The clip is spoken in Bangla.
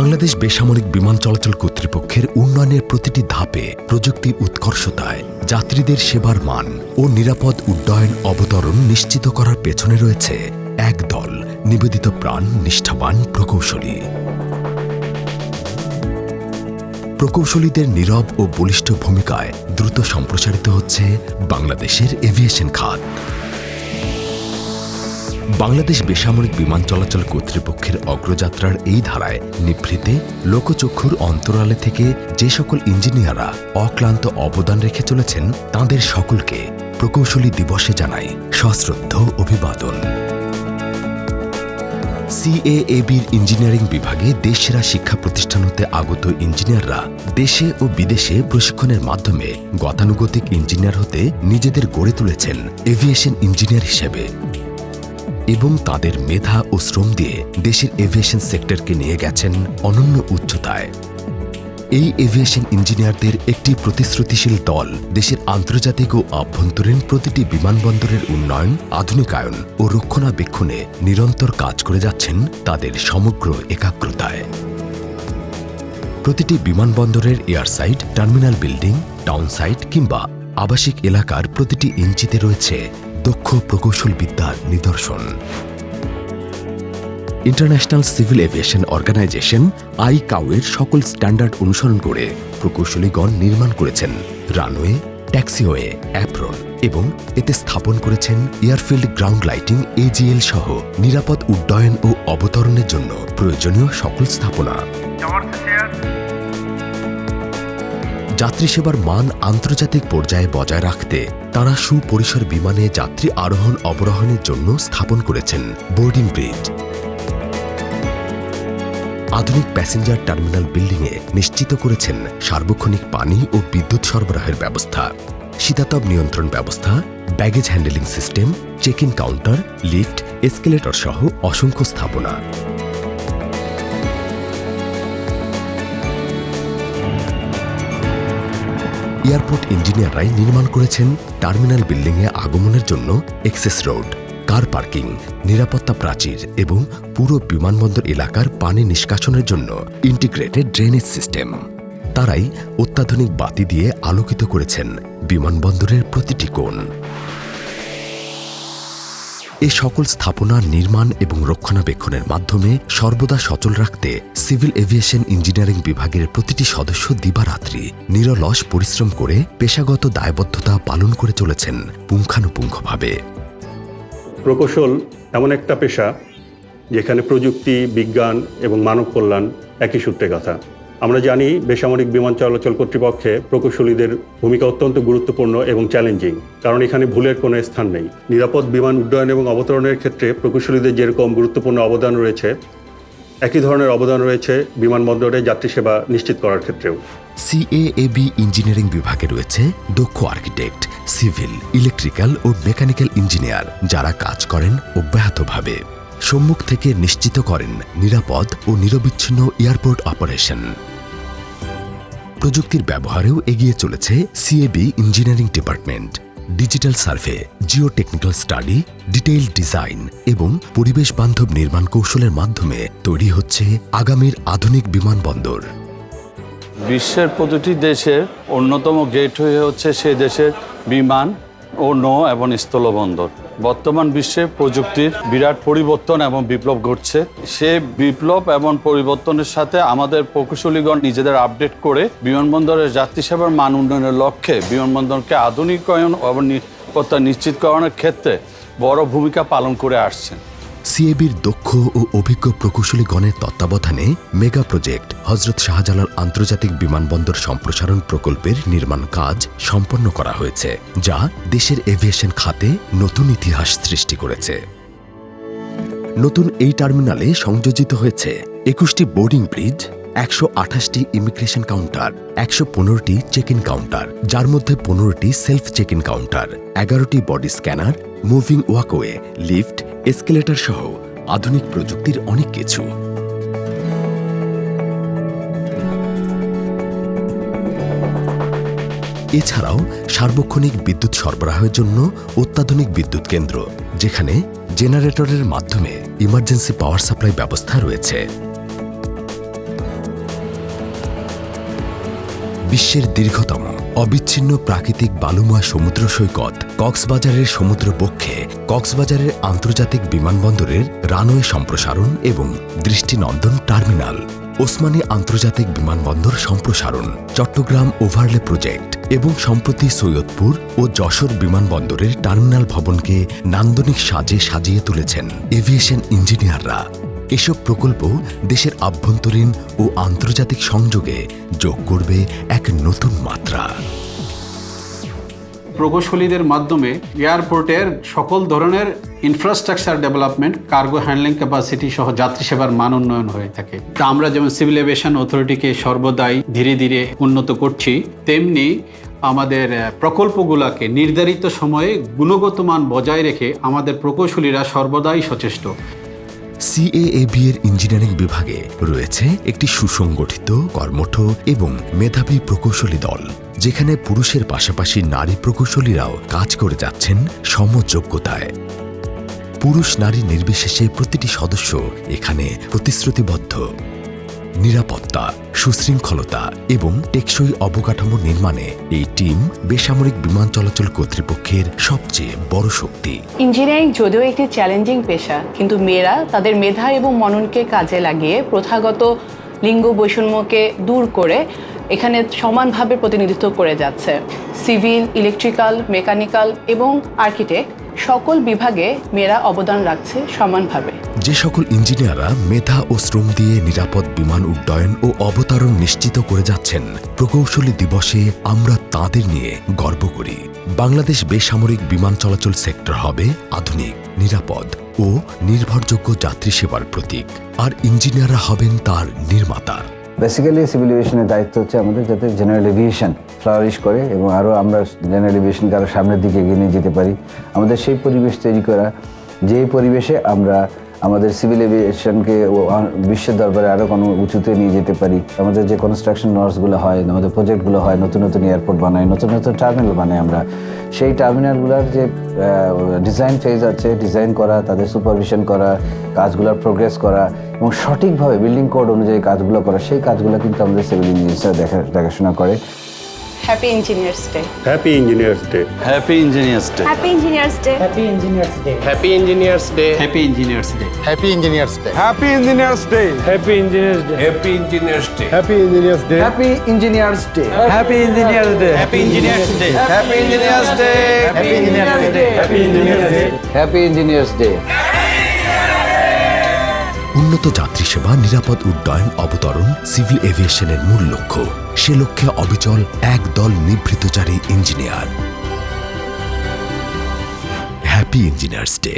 বাংলাদেশ বেসামরিক বিমান চলাচল কর্তৃপক্ষের উন্নয়নের প্রতিটি ধাপে প্রযুক্তির উৎকর্ষতায় যাত্রীদের সেবার মান ও নিরাপদ উড্ডয়ন অবতরণ নিশ্চিত করার পেছনে রয়েছে একদল নিবেদিত প্রাণ নিষ্ঠাবান প্রকৌশলী। প্রকৌশলীদের নীরব ও বলিষ্ঠ ভূমিকায় দ্রুত সম্প্রসারিত হচ্ছে বাংলাদেশের এভিয়েশন খাত। বাংলাদেশ বেসামরিক বিমান চলাচল কর্তৃপক্ষের অগ্রযাত্রার এই ধারায় নিভৃতে লোকচক্ষুর অন্তরালে থেকে যে সকল ইঞ্জিনিয়াররা অক্লান্ত অবদান রেখে চলেছেন তাঁদের সকলকে প্রকৌশলী দিবসে জানাই সশ্রদ্ধ অভিবাদন। সিএএবির ইঞ্জিনিয়ারিং বিভাগে দেশসেরা শিক্ষা প্রতিষ্ঠান হতে আগত ইঞ্জিনিয়াররা দেশে ও বিদেশে প্রশিক্ষণের মাধ্যমে গতানুগতিক ইঞ্জিনিয়ার হতে নিজেদের গড়ে তুলেছেন এভিয়েশন ইঞ্জিনিয়ার হিসেবে এবং তাদের মেধা ও শ্রম দিয়ে দেশের এভিয়েশন সেক্টরকে নিয়ে গেছেন অনন্য উচ্চতায়। এই এভিয়েশন ইঞ্জিনিয়ারদের একটি প্রতিশ্রুতিশীল দল দেশের আন্তর্জাতিক ও আভ্যন্তরীণ প্রতিটি বিমানবন্দরের উন্নয়ন, আধুনিকায়ন ও রক্ষণাবেক্ষণে নিরন্তর কাজ করে যাচ্ছেন তাদের সমগ্র একাগ্রতায়। প্রতিটি বিমানবন্দরের airside, terminal building, town site কিংবা আবাসিক এলাকার প্রতিটি ইঞ্চিতে রয়েছে দক্ষ প্রকৌশলবিদ্যার নিদর্শন। International civil aviation organisation ICAO এর সকল স্ট্যান্ডার্ড অনুসরণ করে প্রকৌশলীগণ নির্মাণ করেছেন রানওয়ে, ট্যাক্সিওয়ে, অ্যাপ্রন এবং এতে স্থাপন করেছেন এয়ারফিল্ড গ্রাউন্ড লাইটিং AGL সহ নিরাপদ উড্ডয়ন ও অবতরণের জন্য প্রয়োজনীয় সকল স্থাপনা। যাত্রী সেবার মান আন্তর্জাতিক পর্যায়ে বজায় রাখতে তাঁরা সুপরিসর বিমানে যাত্রী আরোহণ অবরোহণের জন্য স্থাপন করেছেন বোর্ডিং ব্রিজ। আধুনিক প্যাসেঞ্জার টার্মিনাল বিল্ডিংয়ে নিশ্চিত করেছেন সার্বক্ষণিক পানি ও বিদ্যুৎ সরবরাহের ব্যবস্থা, শীতাতপ নিয়ন্ত্রণ ব্যবস্থা, baggage handling system, check in counter, lift, escalator সহ অসংখ্য স্থাপনা। এয়ারপোর্ট ইঞ্জিনিয়াররাই নির্মাণ করেছেন টার্মিনাল বিল্ডিংয়ে আগমনের জন্য এক্সেস রোড, কার পার্কিং, নিরাপত্তা প্রাচীর এবং পুরো বিমানবন্দর এলাকার পানি নিষ্কাশনের জন্য ইন্টিগ্রেটেড ড্রেনেজ সিস্টেম। তারাই অত্যাধুনিক বাতি দিয়ে আলোকিত করেছেন বিমানবন্দরের প্রতিটি কোণ। এ সকল স্থাপনা নির্মাণ এবং রক্ষণাবেক্ষণের মাধ্যমে সর্বদা সচল রাখতে সিভিল এভিয়েশন ইঞ্জিনিয়ারিং বিভাগের প্রতিটি সদস্য দিবারাত্রি নিরলস পরিশ্রম করে পেশাগত দায়বদ্ধতা পালন করে চলেছেন পুঙ্খানুপুঙ্খভাবে। প্রকৌশল এমন একটা পেশা যেখানে প্রযুক্তি, বিজ্ঞান এবং মানব কল্যাণ একই সূত্রে গাঁথা। আমরা জানি বেসামরিক বিমান চলাচল কর্তৃপক্ষে প্রকৌশলীদের ভূমিকা অত্যন্ত গুরুত্বপূর্ণ এবং চ্যালেঞ্জিং, কারণ এখানে ভুলের কোনো স্থান নেই। নিরাপদ বিমান উড্ডয়ন এবং অবতরণের ক্ষেত্রে প্রকৌশলীদের যেরকম গুরুত্বপূর্ণ অবদান রয়েছে, একই ধরনের অবদান রয়েছে বিমানবন্দরে যাত্রী সেবা নিশ্চিত করার ক্ষেত্রেও। সিএএবি ইঞ্জিনিয়ারিং বিভাগে রয়েছে দক্ষ আর্কিটেক্ট, সিভিল, ইলেকট্রিক্যাল ও মেকানিক্যাল ইঞ্জিনিয়ার যারা কাজ করেন অব্যাহতভাবে। সম্মুখ থেকে নিশ্চিত করেন নিরাপদ ও নিরবিচ্ছিন্ন এয়ারপোর্ট অপারেশন। প্রযুক্তির ব্যবহারেও এগিয়ে চলেছে CAB engineering department. Digital survey, Jio technical study, detail design এবং পরিবেশ বান্ধব নির্মাণ কৌশলের মাধ্যমে তৈরি হচ্ছে আগামীর আধুনিক বিমানবন্দর। বিশ্বের প্রতিটি দেশের অন্যতম গেটওয়ে হচ্ছে সেই দেশের বিমান ও নৌ এবং স্থলবন্দর। বর্তমান বিশ্বে প্রযুক্তির বিরাট পরিবর্তন এবং বিপ্লব ঘটছে। সে বিপ্লব এবং পরিবর্তনের সাথে আমাদের প্রকৌশলীগণ নিজেদের আপডেট করে বিমানবন্দরের যাত্রী সেবার মান উন্নয়নের লক্ষ্যে বিমানবন্দরকে আধুনিকায়ন এবং নিরাপত্তা নিশ্চিতকরণের ক্ষেত্রে বড় ভূমিকা পালন করে আসছেন। সিএবির দক্ষ ও অভিজ্ঞ প্রকৌশলীগণের তত্ত্বাবধানে মেগা প্রজেক্ট হযরত শাহজালাল আন্তর্জাতিক বিমানবন্দর সম্প্রসারণ প্রকল্পের নির্মাণ কাজ সম্পন্ন করা হয়েছে, যা দেশের এভিয়েশন খাতে নতুন ইতিহাস সৃষ্টি করেছে। নতুন এই টার্মিনালে সংযোজিত হয়েছে 21টি বোর্ডিং ব্রিজ, 128টি ইমিগ্রেশন কাউন্টার, 115টি চেক ইন কাউন্টার, যার মধ্যে 15টি সেলফ চেক ইন কাউন্টার, 11টি body scanner, moving walkway, lift, escalator সহ আধুনিক প্রযুক্তির অনেক কিছু। এছাড়াও সার্বক্ষণিক বিদ্যুৎ সরবরাহের জন্য অত্যাধুনিক বিদ্যুৎ কেন্দ্র, যেখানে জেনারেটরের মাধ্যমে ইমার্জেন্সি পাওয়ার সাপ্লাই ব্যবস্থা রয়েছে। বিশ্বের দীর্ঘতম অবিচ্ছিন্ন প্রাকৃতিক বালুময় সমুদ্র সৈকত কক্সবাজারের সমুদ্র বক্ষে কক্সবাজারের আন্তর্জাতিক বিমানবন্দরের রানওয়ে সম্প্রসারণ এবং দৃষ্টিনন্দন টার্মিনাল, ওসমানী আন্তর্জাতিক বিমানবন্দর সম্প্রসারণ, চট্টগ্রাম ওভারলে প্রজেক্ট এবং সম্প্রতি সৈয়দপুর ও যশোর বিমানবন্দরের টার্মিনাল ভবনকে নান্দনিক সাজে সাজিয়ে তুলেছেন এভিয়েশন ইঞ্জিনিয়াররা। এসব প্রকল্প দেশের আভ্যন্তরীণ ও আন্তর্জাতিক সংযোগে যোগ করবে এক নতুন মাত্রা। প্রকৌশলীদের মাধ্যমে এয়ারপোর্টের সকল ধরনের infrastructure development, cargo handling capacity সহ যাত্রী সেবার মান উন্নয়ন হয়ে থাকে। তা আমরা যেমন সিভিল এভিয়েশন অথরিটিকে সর্বদাই ধীরে ধীরে উন্নত করছি, তেমনি আমাদের প্রকল্পগুলোকে নির্ধারিত সময়ে গুণগত মান বজায় রেখে আমাদের প্রকৌশলীরা সর্বদাই সচেষ্ট। সিএএবি এর ইঞ্জিনিয়ারিং বিভাগে রয়েছে একটি সুসংগঠিত, কর্মঠ এবং মেধাবী প্রকৌশলী দল, যেখানে পুরুষের পাশাপাশি নারী প্রকৌশলীরাও কাজ করে যাচ্ছেন সমযোগ্যতায়। পুরুষ নারী নির্বিশেষে প্রতিটি সদস্য এখানে প্রতিশ্রুতিবদ্ধ। নিরাপত্তা, সুশৃঙ্খলতা এবং টেকসই অবকাঠামো নির্মাণে এই টিম বেসামরিক বিমান চলাচল কর্তৃপক্ষের সবচেয়ে বড় শক্তি। ইঞ্জিনিয়ারিং যদিও একটি চ্যালেঞ্জিং পেশা, কিন্তু মেয়েরা তাদের মেধা এবং মননকে কাজে লাগিয়ে প্রথাগত লিঙ্গ বৈষম্যকে দূর করে এখানে সমানভাবে প্রতিনিধিত্ব করে যাচ্ছে। সিভিল, ইলেকট্রিক্যাল, মেকানিক্যাল এবং আর্কিটেক্ট সকল বিভাগে মেয়েরা অবদান রাখছে সমানভাবে। যে সকল ইঞ্জিনিয়াররা মেধা ও শ্রম দিয়ে নিরাপদ বিমান উড্ডয়ন ও অবতরণ নিশ্চিত করে যাচ্ছেন, প্রকৌশলী দিবসে আমরা তাদের নিয়ে গর্ব করি। বাংলাদেশ বেসামরিক বিমান চলাচল সেক্টর হবে আধুনিক, নিরাপদ ও নির্ভরযোগ্য যাত্রী সেবার প্রতীক, আর ইঞ্জিনিয়াররা হবেন তার নির্মাতা। বেসিক্যালি সিভিল এভিয়েশনের দায়িত্ব হচ্ছে আমাদের যাতে জেনারেল এভিয়েশন ফ্লারিশ করে এবং আরও আমরা জেনারেল এভিয়েশনকে আরও সামনের দিকে এগিয়ে নিয়ে যেতে পারি। আমাদের সেই পরিবেশ তৈরি করা, যেই পরিবেশে আমরা আমাদের সিভিল এভিয়েশনকে বিশ্বের দরবারে আরও কোনো উঁচুতে নিয়ে যেতে পারি। আমাদের যে কনস্ট্রাকশন নর্সগুলো হয়, আমাদের প্রজেক্টগুলো হয়, নতুন নতুন এয়ারপোর্ট বানাই, নতুন নতুন টার্মিনাল বানাই আমরা, সেই টার্মিনালগুলোর যে ডিজাইন ফেজ আছে, ডিজাইন করা, তাদের সুপারভিশন করা, কাজগুলোর প্রোগ্রেস করা এবং সঠিকভাবে বিল্ডিং কোড অনুযায়ী কাজগুলো করা, সেই কাজগুলো কিন্তু আমাদের সিভিল ইঞ্জিনিয়ার্সরা দেখাশোনা করে। Happy engineers day. Happy engineers day. Happy engineers day. Happy Engineers Day. Happy Engineers Day. Happy Engineers Day. Happy engineers day. Happy Engineers Day. Happy Engineers Day. Happy Engineers Day. Happy Engineers Day. Happy Engineers Day. Happy Engineers Day. Happy engineers day. Happy Engineers Day. Happy Engineers Day. Happy Engineers Day. Happy Engineers Day. Happy engineers day. উন্নত যাত্রী সেবা, নিরাপদ উড্ডয়ন, অবতরণ সিভিল এভিয়েশনের মূল লক্ষ্য। সে লক্ষ্যে অবিচল একদল নিভৃতচারী ইঞ্জিনিয়ার। Happy engineers day.